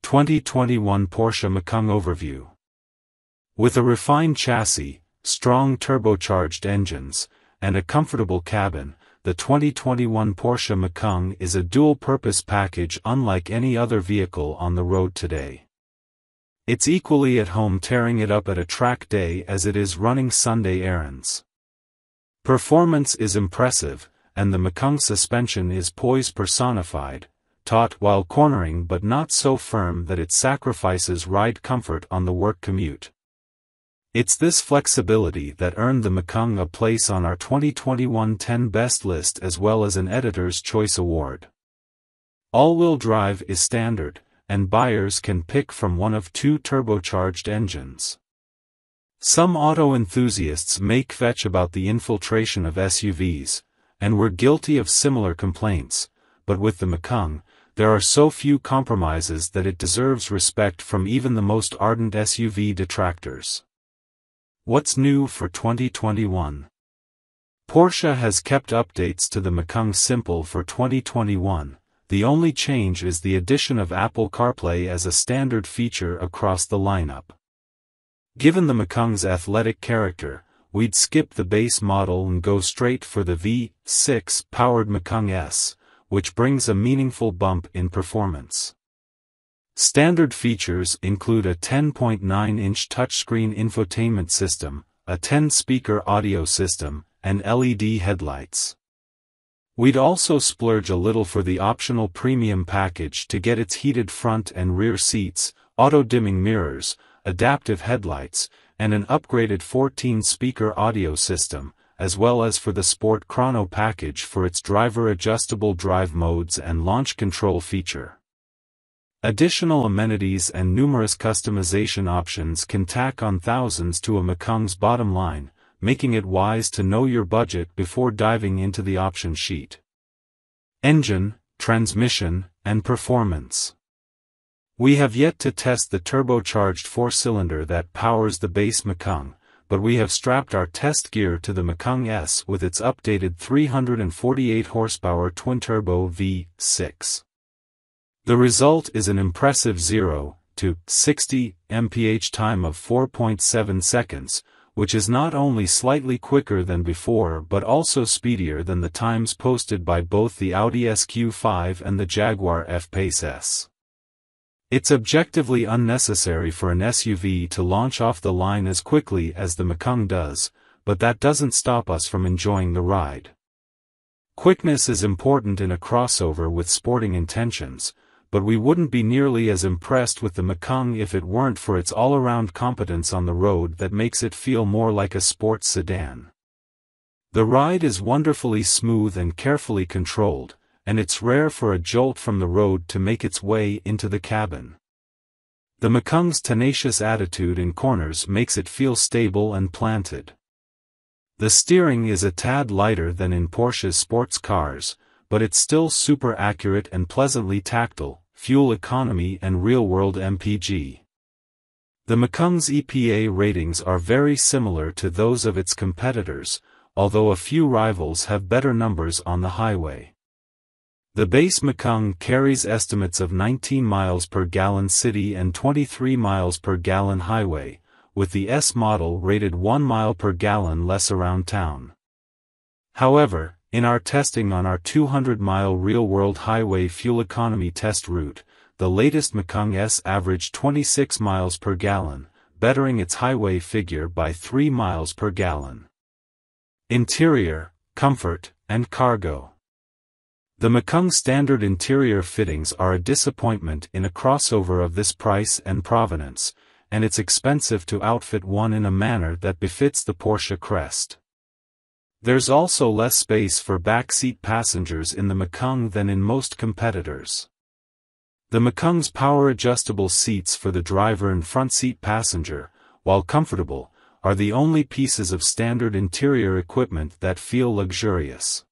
2021 Porsche Macan Overview. With a refined chassis, strong turbocharged engines, and a comfortable cabin, the 2021 Porsche Macan is a dual-purpose package unlike any other vehicle on the road today. It's equally at home tearing it up at a track day as it is running Sunday errands. Performance is impressive, and the Macan suspension is poise personified, taut while cornering but not so firm that it sacrifices ride comfort on the work commute. It's this flexibility that earned the Macan a place on our 2021 10 Best list as well as an Editor's Choice Award. All-wheel drive is standard, and buyers can pick from one of two turbocharged engines. Some auto enthusiasts make fetch about the infiltration of SUVs, and we're guilty of similar complaints, but with the Macan, there are so few compromises that it deserves respect from even the most ardent SUV detractors. What's new for 2021? Porsche has kept updates to the Macan simple for 2021. The only change is the addition of Apple CarPlay as a standard feature across the lineup. Given the Macan's athletic character, we'd skip the base model and go straight for the V6-powered Macan S, which brings a meaningful bump in performance. Standard features include a 10.9-inch touchscreen infotainment system, a 10-speaker audio system, and LED headlights. We'd also splurge a little for the optional premium package to get its heated front and rear seats, auto-dimming mirrors, adaptive headlights, and an upgraded 14-speaker audio system, as well as for the Sport Chrono package for its driver-adjustable drive modes and launch control feature. Additional amenities and numerous customization options can tack on thousands to a Macan's bottom line, making it wise to know your budget before diving into the option sheet. Engine, transmission, and performance. We have yet to test the turbocharged four-cylinder that powers the base Macan, but we have strapped our test gear to the Macan S with its updated 348 horsepower twin-turbo V6. The result is an impressive 0 to 60 mph time of 4.7 seconds, which is not only slightly quicker than before but also speedier than the times posted by both the Audi SQ5 and the Jaguar F-Pace S. It's objectively unnecessary for an SUV to launch off the line as quickly as the Macan does, but that doesn't stop us from enjoying the ride. Quickness is important in a crossover with sporting intentions, but we wouldn't be nearly as impressed with the Macan if it weren't for its all-around competence on the road that makes it feel more like a sports sedan. The ride is wonderfully smooth and carefully controlled, and it's rare for a jolt from the road to make its way into the cabin. The Macan's tenacious attitude in corners makes it feel stable and planted. The steering is a tad lighter than in Porsche's sports cars, but it's still super accurate and pleasantly tactile, fuel economy and real-world MPG. The Macan's EPA ratings are very similar to those of its competitors, although a few rivals have better numbers on the highway. The base Macan carries estimates of 19 miles per gallon city and 23 miles per gallon highway, with the S model rated 1 mile per gallon less around town. However, in our testing on our 200-mile real-world highway fuel economy test route, the latest Macan S averaged 26 miles per gallon, bettering its highway figure by 3 miles per gallon. Interior, comfort, and cargo. The Macan's standard interior fittings are a disappointment in a crossover of this price and provenance, and it's expensive to outfit one in a manner that befits the Porsche crest. There's also less space for backseat passengers in the Macan than in most competitors. The Macan's power-adjustable seats for the driver and front seat passenger, while comfortable, are the only pieces of standard interior equipment that feel luxurious.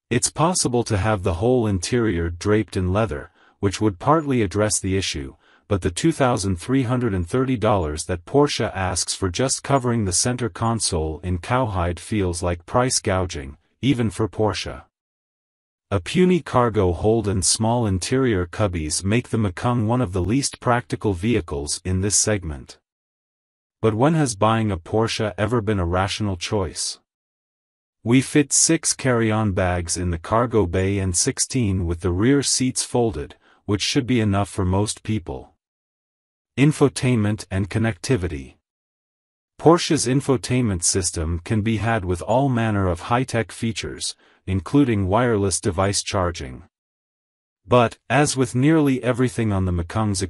It's possible to have the whole interior draped in leather, which would partly address the issue, but the $2,330 that Porsche asks for just covering the center console in cowhide feels like price gouging, even for Porsche. A puny cargo hold and small interior cubbies make the Macan one of the least practical vehicles in this segment. But when has buying a Porsche ever been a rational choice? We fit 6 carry-on bags in the cargo bay and 16 with the rear seats folded, which should be enough for most people. Infotainment and connectivity. Porsche's infotainment system can be had with all manner of high-tech features, including wireless device charging. But, as with nearly everything on the Macan's